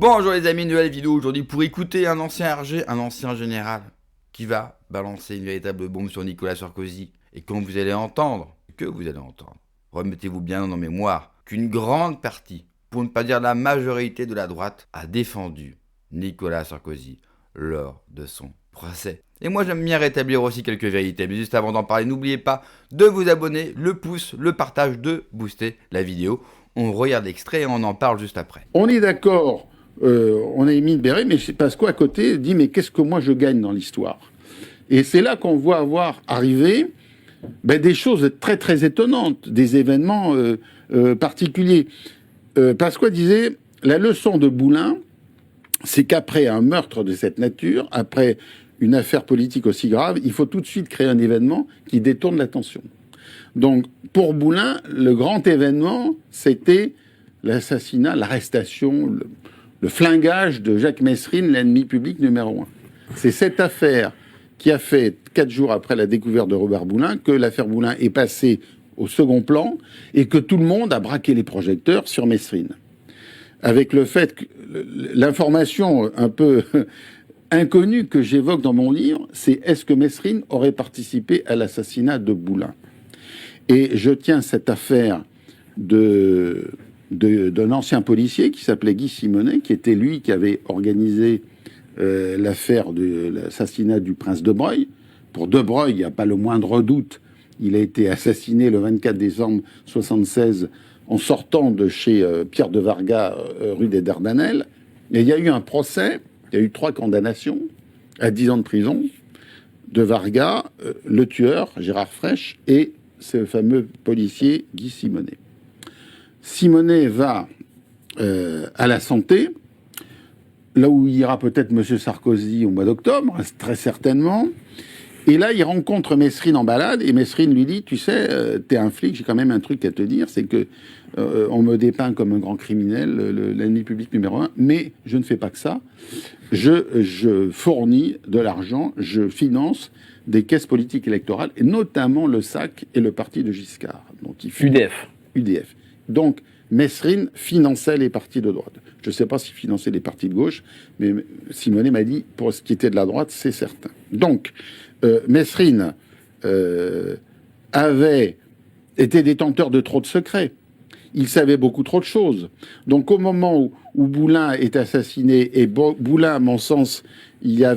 Bonjour les amis, nouvelle vidéo aujourd'hui pour écouter un ancien RG, un ancien général qui va balancer une véritable bombe sur Nicolas Sarkozy. Et quand vous allez entendre, remettez-vous bien en mémoire qu'une grande partie, pour ne pas dire la majorité de la droite, a défendu Nicolas Sarkozy lors de son procès. Et moi j'aime bien rétablir aussi quelques vérités, mais juste avant d'en parler, n'oubliez pas de vous abonner, le pouce, le partage, de booster la vidéo. On regarde l'extrait et on en parle juste après. On est d'accord. On a Émile Béret, mais Pasqua à côté dit mais qu'est-ce que moi je gagne dans l'histoire? Et c'est là qu'on voit avoir arrivé des choses très très étonnantes, des événements particuliers. Pasqua disait la leçon de Boulin, c'est qu'après un meurtre de cette nature, après une affaire politique aussi grave, il faut tout de suite créer un événement qui détourne l'attention. Donc pour Boulin, le grand événement, c'était l'assassinat, l'arrestation, le flingage de Jacques Messrine, l'ennemi public numéro 1. C'est cette affaire qui a fait, 4 jours après la découverte de Robert Boulin, que l'affaire Boulin est passée au second plan et que tout le monde a braqué les projecteurs sur Messrine. Avec le fait que l'information un peu inconnue que j'évoque dans mon livre, c'est est-ce que Messrine aurait participé à l'assassinat de Boulin? Et je tiens cette affaire d'un ancien policier qui s'appelait Guy Simonet, qui était lui qui avait organisé l'affaire de l'assassinat du prince de Broglie. Pour de Broglie, il n'y a pas le moindre doute. Il a été assassiné le 24 décembre 1976 en sortant de chez Pierre de Varga, rue des Dardanelles. Et il y a eu un procès, il y a eu 3 condamnations à 10 ans de prison de Varga, le tueur, Gérard Frêche, et ce fameux policier Guy Simonet. Simonet va à la santé, là où ira peut-être M. Sarkozy au mois d'octobre, très certainement. Et là, il rencontre Messrine en balade, et Messrine lui dit, tu sais, t'es un flic, j'ai quand même un truc à te dire, c'est que on me dépeint comme un grand criminel, l'ennemi public numéro 1, mais je ne fais pas que ça. Je fournis de l'argent, je finance des caisses politiques électorales, et notamment le SAC et le parti de Giscard. Donc, UDF. Donc, Messrine finançait les partis de droite. Je ne sais pas s'il finançait les partis de gauche, mais Simonet m'a dit, pour ce qui était de la droite, c'est certain. Donc, Messrine avait été détenteur de trop de secrets. Il savait beaucoup trop de choses. Donc, au moment où Boulin est assassiné, et Boulin, à mon sens, il a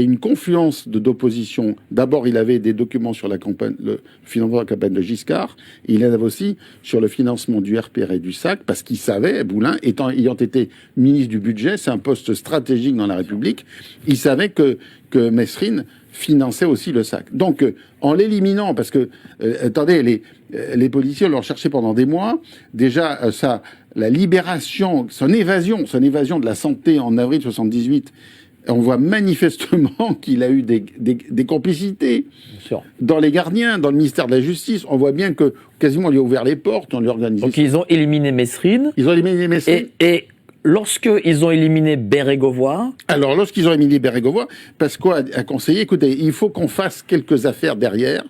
une confluence d'opposition. D'abord, il avait des documents sur la campagne, le financement de la campagne de Giscard. Et il en avait aussi sur le financement du RPR et du SAC, parce qu'il savait, Boulin, ayant été ministre du budget, c'est un poste stratégique dans la République, il savait que Messrine finançait aussi le SAC. Donc, en l'éliminant, parce que, attendez, les policiers l'ont cherché pendant des mois, déjà, la libération, son évasion de la santé en avril 78, on voit manifestement qu'il a eu des complicités dans les gardiens, dans le ministère de la Justice. On voit bien que quasiment on lui a ouvert les portes, on lui a organisé. Donc ils ont éliminé Messrine. Et lorsqu'ils ont éliminé Bérégovoy. Alors lorsqu'ils ont éliminé Bérégovoy, Pasqua a conseillé, écoutez, il faut qu'on fasse quelques affaires derrière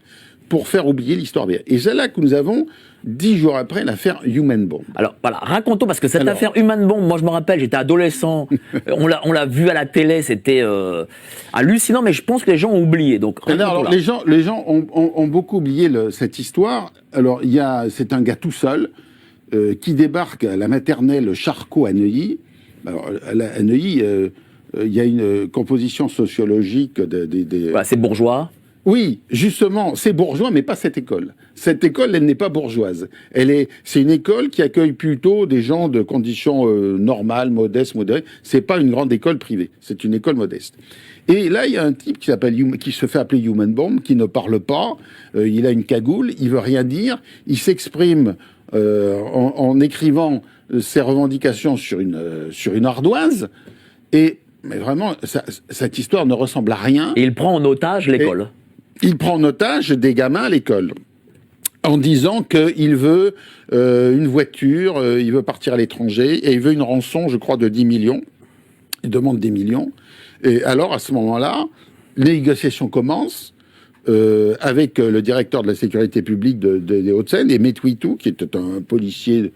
pour faire oublier l'histoire. Et c'est là que nous avons 10 jours après l'affaire Human Bomb. Alors voilà, racontons, parce que cette affaire Human Bomb, moi je me rappelle, j'étais adolescent, on l'a vu à la télé, c'était hallucinant, mais je pense que les gens ont oublié. Donc alors les gens ont beaucoup oublié cette histoire. Alors c'est un gars tout seul qui débarque à la maternelle Charcot à Neuilly. Alors à Neuilly, il y a une composition sociologique voilà, c'est bourgeois. Oui, justement, c'est bourgeois, mais pas cette école. Cette école, elle n'est pas bourgeoise. C'est une école qui accueille plutôt des gens de conditions normales, modestes, modérées. C'est pas une grande école privée. C'est une école modeste. Et là, il y a un type qui se fait appeler Human Bomb, qui ne parle pas. Il a une cagoule, il veut rien dire. Il s'exprime en écrivant ses revendications sur une ardoise. Mais vraiment, cette histoire ne ressemble à rien. Et il prend en otage l'école. Il prend en otage des gamins à l'école en disant qu'il veut une voiture, il veut partir à l'étranger et il veut une rançon, je crois, de 10 millions. Il demande des millions. Et alors, à ce moment-là, les négociations commencent avec le directeur de la sécurité publique des Hauts-de-Seine et Metwitou, qui était un policier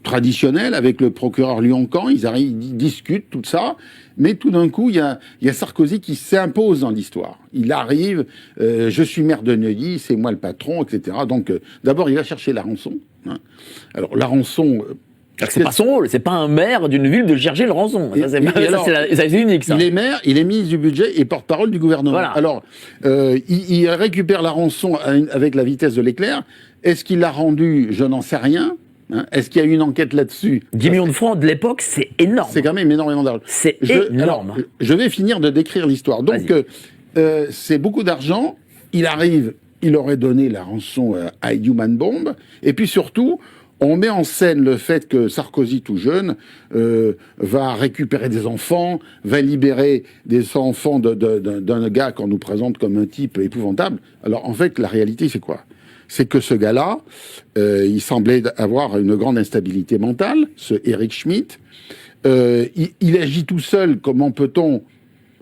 traditionnelle avec le procureur Lyoncan, ils discutent tout ça, mais tout d'un coup, il y a Sarkozy qui s'impose dans l'histoire. Il arrive, je suis maire de Neuilly, c'est moi le patron, etc. Donc, d'abord, il va chercher la rançon. Hein. Alors, la rançon... c'est pas son rôle, c'est pas un maire d'une ville de chercher le rançon. C'est unique, ça. Il est maire, il est ministre du budget et porte-parole du gouvernement. Voilà. Alors, il récupère la rançon avec la vitesse de l'éclair. Est-ce qu'il l'a rendue? Je n'en sais rien. Hein. Est-ce qu'il y a eu une enquête là-dessus? 10 millions de francs de l'époque, c'est énorme. C'est quand même énormément d'argent. C'est énorme. Alors, je vais finir de décrire l'histoire. Donc, c'est beaucoup d'argent. Il arrive, il aurait donné la rançon à Human Bomb. Et puis surtout, on met en scène le fait que Sarkozy, tout jeune, va récupérer des enfants, va libérer des enfants d'un gars qu'on nous présente comme un type épouvantable. Alors, en fait, la réalité, c'est quoi? C'est que ce gars-là, il semblait avoir une grande instabilité mentale, ce Eric Schmitt. Il agit tout seul. Comment peut-on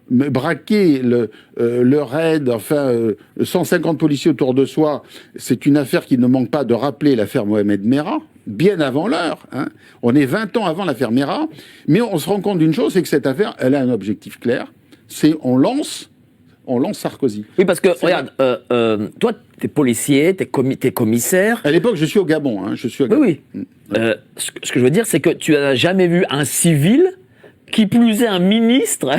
braquer le raid, enfin, 150 policiers autour de soi? C'est une affaire qui ne manque pas de rappeler l'affaire Mohamed Merah, bien avant l'heure. Hein. On est 20 ans avant l'affaire Merah, mais on se rend compte d'une chose, c'est que cette affaire, elle a un objectif clair, c'est on lance Sarkozy. Oui, parce que, regarde, toi, t'es policier, t'es commissaire. À l'époque, je suis au Gabon. Hein, je suis au Gabon. Oui, oui. Ce que je veux dire, c'est que tu n'as jamais vu un civil, qui plus est un ministre,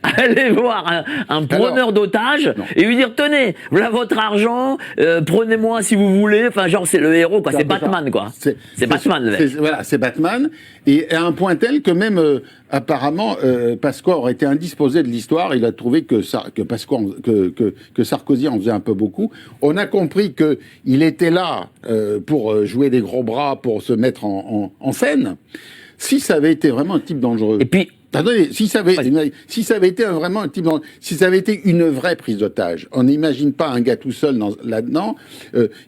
aller voir un preneur d'otages et lui dire, tenez, voilà votre argent, prenez-moi si vous voulez. Enfin, genre, c'est le héros, quoi. C'est Batman, quoi. C'est Batman, le mec. Voilà, c'est Batman. Et à un point tel que même, apparemment, Pasqua aurait été indisposé de l'histoire. Il a trouvé que Sarkozy en faisait un peu beaucoup. On a compris qu'il était là pour jouer des gros bras, pour se mettre en scène. Si ça avait été vraiment un type dangereux. Et puis, attendez, si ça avait été vraiment un type dangereux, si ça avait été une vraie prise d'otage, on n'imagine pas un gars tout seul là-dedans.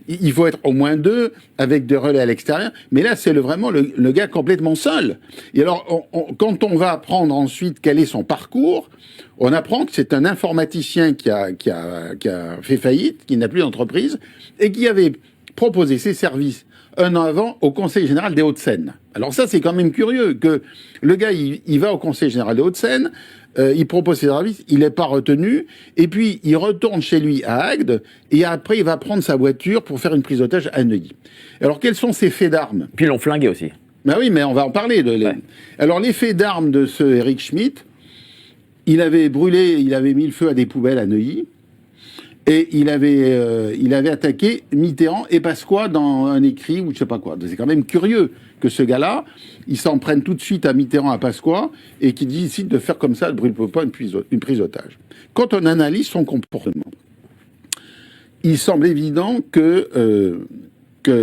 Il faut être au moins deux avec des relais à l'extérieur. Mais là, c'est vraiment le gars complètement seul. Et alors, quand on va apprendre ensuite quel est son parcours, on apprend que c'est un informaticien qui a fait faillite, qui n'a plus d'entreprise et qui avait proposé ses services un an avant au Conseil général des Hauts-de-Seine. Alors ça, c'est quand même curieux que le gars, il va au Conseil général des Hauts-de-Seine, il propose ses services, il n'est pas retenu, et puis il retourne chez lui à Agde, et après il va prendre sa voiture pour faire une prise d'otage à Neuilly. Alors quels sont ses faits d'armes? Puis ils l'ont flingué aussi. Ben oui, mais on va en parler. Ouais. Alors les faits d'armes de ce Eric Schmitt, il avait mis le feu à des poubelles à Neuilly, et il avait attaqué Mitterrand et Pasqua dans un écrit ou je sais pas quoi. C'est quand même curieux que ce gars-là, il s'en prenne tout de suite à Mitterrand, à Pasqua, et qu'il décide de faire comme ça, de brûle pas une prise d'otage. Quand on analyse son comportement, il semble évident que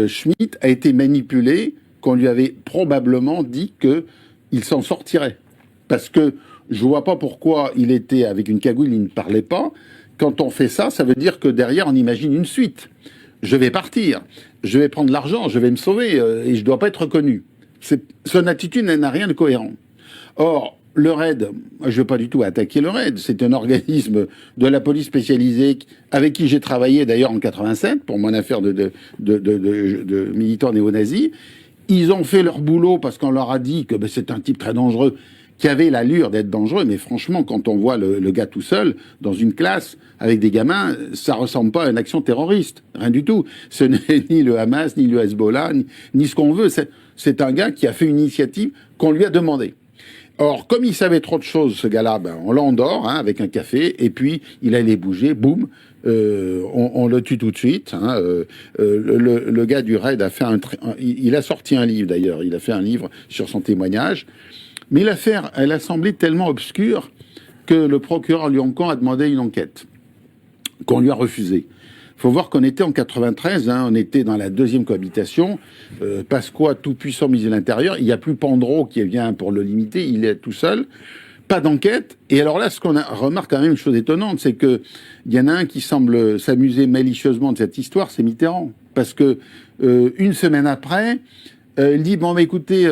Schmitt a été manipulé, qu'on lui avait probablement dit qu'il s'en sortirait. Parce que je vois pas pourquoi il était avec une cagoule, il ne parlait pas. Quand on fait ça, ça veut dire que derrière, on imagine une suite. Je vais partir, je vais prendre l'argent, je vais me sauver, et je ne dois pas être reconnu. Son attitude n'a rien de cohérent. Or, le RAID, je ne veux pas du tout attaquer le RAID, c'est un organisme de la police spécialisée avec qui j'ai travaillé d'ailleurs en 87 pour mon affaire de militants néo-nazis. Ils ont fait leur boulot parce qu'on leur a dit que c'est un type très dangereux, qui avait l'allure d'être dangereux, mais franchement, quand on voit le gars tout seul, dans une classe, avec des gamins, ça ressemble pas à une action terroriste. Rien du tout. Ce n'est ni le Hamas, ni le Hezbollah, ni ce qu'on veut. C'est un gars qui a fait une initiative qu'on lui a demandé. Or, comme il savait trop de choses, ce gars-là, on l'endort avec un café, et puis il allait bouger, boum, on le tue tout de suite. Le gars du RAID a fait il a sorti un livre d'ailleurs, il a fait un livre sur son témoignage. Mais l'affaire, elle a semblé tellement obscure que le procureur Lyoncan a demandé une enquête, qu'on lui a refusée. Il faut voir qu'on était en 93, on était dans la deuxième cohabitation. Pasqua, tout puissant, mise à l'intérieur. Il n'y a plus Pandro qui vient pour le limiter, il est tout seul. Pas d'enquête. Et alors là, ce qu'on remarque quand même une chose étonnante, c'est qu'il y en a un qui semble s'amuser malicieusement de cette histoire, c'est Mitterrand. Parce que une semaine après, il dit, bon, mais écoutez,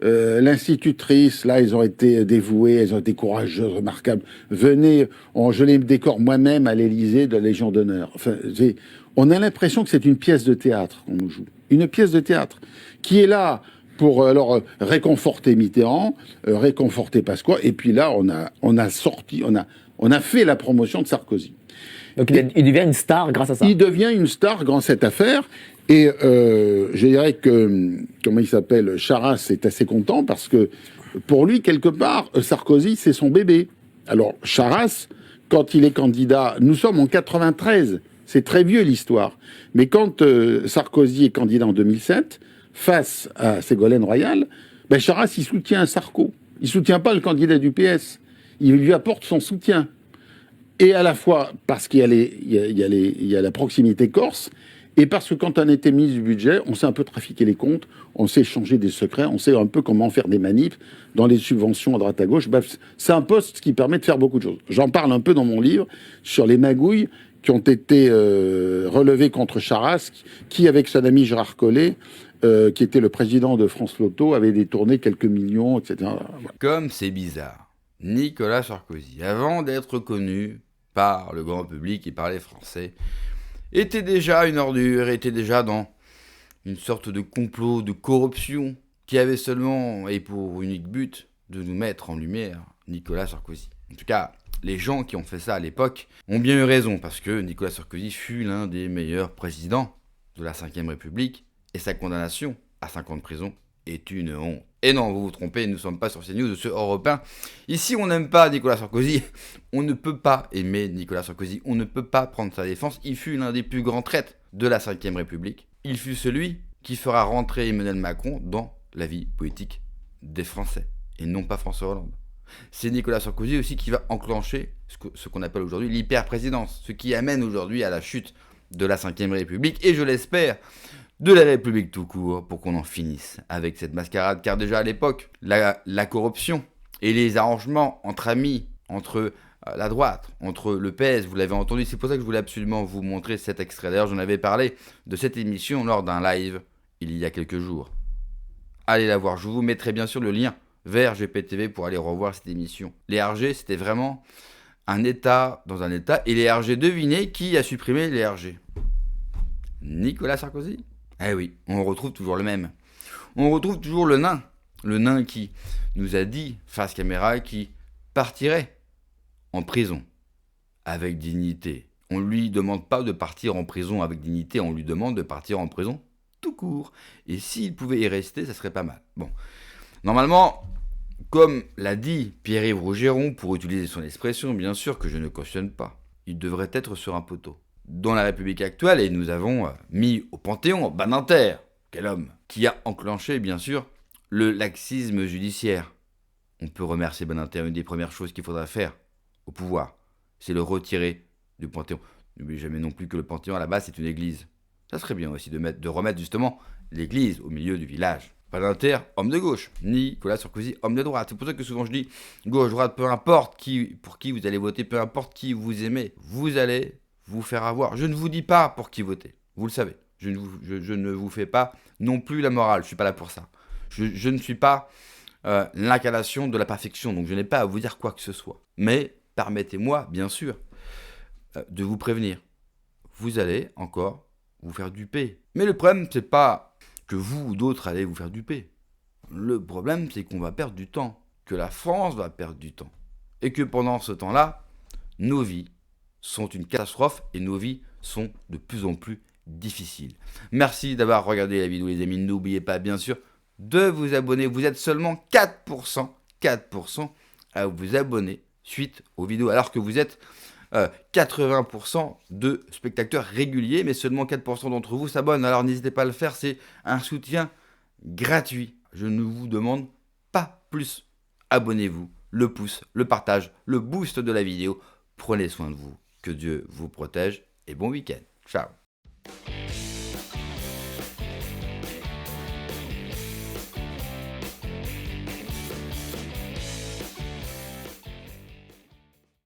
l'institutrice, là, elles ont été dévouées, elles ont été courageuses, remarquables. Venez, je les décore moi-même à l'Élysée de la Légion d'honneur. Enfin, on a l'impression que c'est une pièce de théâtre qu'on nous joue. Une pièce de théâtre qui est là pour alors réconforter Mitterrand, réconforter Pasqua, et puis là on a fait la promotion de Sarkozy. Donc il devient une star grâce à ça. Il devient une star grâce à cette affaire, et je dirais que comment il s'appelle, Charras est assez content parce que pour lui quelque part Sarkozy c'est son bébé. Alors Charras, quand il est candidat, nous sommes en 93, c'est très vieux l'histoire, mais quand Sarkozy est candidat en 2007 face à Ségolène Royal, ben Charras, il soutient Sarko. Il soutient pas le candidat du PS. Il lui apporte son soutien. Et à la fois parce qu'il y a la proximité corse, et parce que quand on était ministre du budget, on sait un peu trafiquer les comptes, on sait échanger des secrets, on sait un peu comment faire des manifs dans les subventions à droite à gauche. Bref, c'est un poste qui permet de faire beaucoup de choses. J'en parle un peu dans mon livre sur les magouilles qui ont été relevées contre Charras, qui, avec son ami Gérard Collet, qui était le président de France Loto, avait détourné quelques millions, etc. Voilà. Comme c'est bizarre, Nicolas Sarkozy, avant d'être connu par le grand public et par les Français, était déjà une ordure, était déjà dans une sorte de complot, de corruption, qui avait seulement et pour unique but de nous mettre en lumière Nicolas Sarkozy. En tout cas, les gens qui ont fait ça à l'époque ont bien eu raison, parce que Nicolas Sarkozy fut l'un des meilleurs présidents de la Ve République, et sa condamnation à 5 ans de prison est une honte. Et non, vous vous trompez, nous ne sommes pas sur CNews, sur Europe 1. Ici, on n'aime pas Nicolas Sarkozy. On ne peut pas aimer Nicolas Sarkozy. On ne peut pas prendre sa défense. Il fut l'un des plus grands traîtres de la Ve République. Il fut celui qui fera rentrer Emmanuel Macron dans la vie politique des Français, et non pas François Hollande. C'est Nicolas Sarkozy aussi qui va enclencher ce qu'on appelle aujourd'hui l'hyper-présidence, ce qui amène aujourd'hui à la chute de la Ve République, et je l'espère, de la République tout court, pour qu'on en finisse avec cette mascarade. Car déjà à l'époque, la corruption et les arrangements entre amis, entre la droite, entre le PS, vous l'avez entendu, c'est pour ça que je voulais absolument vous montrer cet extrait. D'ailleurs, j'en avais parlé de cette émission lors d'un live il y a quelques jours. Allez la voir, je vous mettrai bien sûr le lien vers GPTV pour aller revoir cette émission. Les RG, c'était vraiment un État dans un État, et les RG, devinez qui a supprimé les RG? Nicolas Sarkozy. Eh oui, on retrouve toujours le même. On retrouve toujours le nain qui nous a dit, face caméra, qu'il partirait en prison avec dignité. On ne lui demande pas de partir en prison avec dignité, on lui demande de partir en prison tout court. Et s'il pouvait y rester, ça serait pas mal. Bon, normalement, comme l'a dit Pierre-Yves Rougeron, pour utiliser son expression, bien sûr que je ne cautionne pas, il devrait être sur un poteau. Dans la République actuelle, et nous avons mis au Panthéon Badinter, quel homme, qui a enclenché, bien sûr, le laxisme judiciaire. On peut remercier Badinter. Une des premières choses qu'il faudra faire au pouvoir, c'est le retirer du Panthéon. N'oubliez jamais non plus que le Panthéon, à la base, c'est une église. Ça serait bien aussi de remettre justement l'église au milieu du village. Badinter, homme de gauche. Nicolas Sarkozy, homme de droite. C'est pour ça que souvent je dis gauche-droite, peu importe pour qui vous allez voter, peu importe qui vous aimez, vous allez vous faire avoir. Je ne vous dis pas pour qui voter, vous le savez. Je ne vous fais pas non plus la morale, je ne suis pas là pour ça. Je ne suis pas l'incarnation de la perfection, donc je n'ai pas à vous dire quoi que ce soit. Mais permettez-moi, bien sûr, de vous prévenir. Vous allez encore vous faire duper. Mais le problème, c'est pas que vous ou d'autres allez vous faire duper. Le problème, c'est qu'on va perdre du temps, que la France va perdre du temps. Et que pendant ce temps-là, nos vies sont une catastrophe et nos vies sont de plus en plus difficiles. Merci d'avoir regardé la vidéo, les amis. N'oubliez pas, bien sûr, de vous abonner. Vous êtes seulement 4% à vous abonner suite aux vidéos, alors que vous êtes 80% de spectateurs réguliers, mais seulement 4% d'entre vous s'abonnent. Alors n'hésitez pas à le faire, c'est un soutien gratuit. Je ne vous demande pas plus. Abonnez-vous, le pouce, le partage, le boost de la vidéo. Prenez soin de vous. Que Dieu vous protège et bon week-end. Ciao.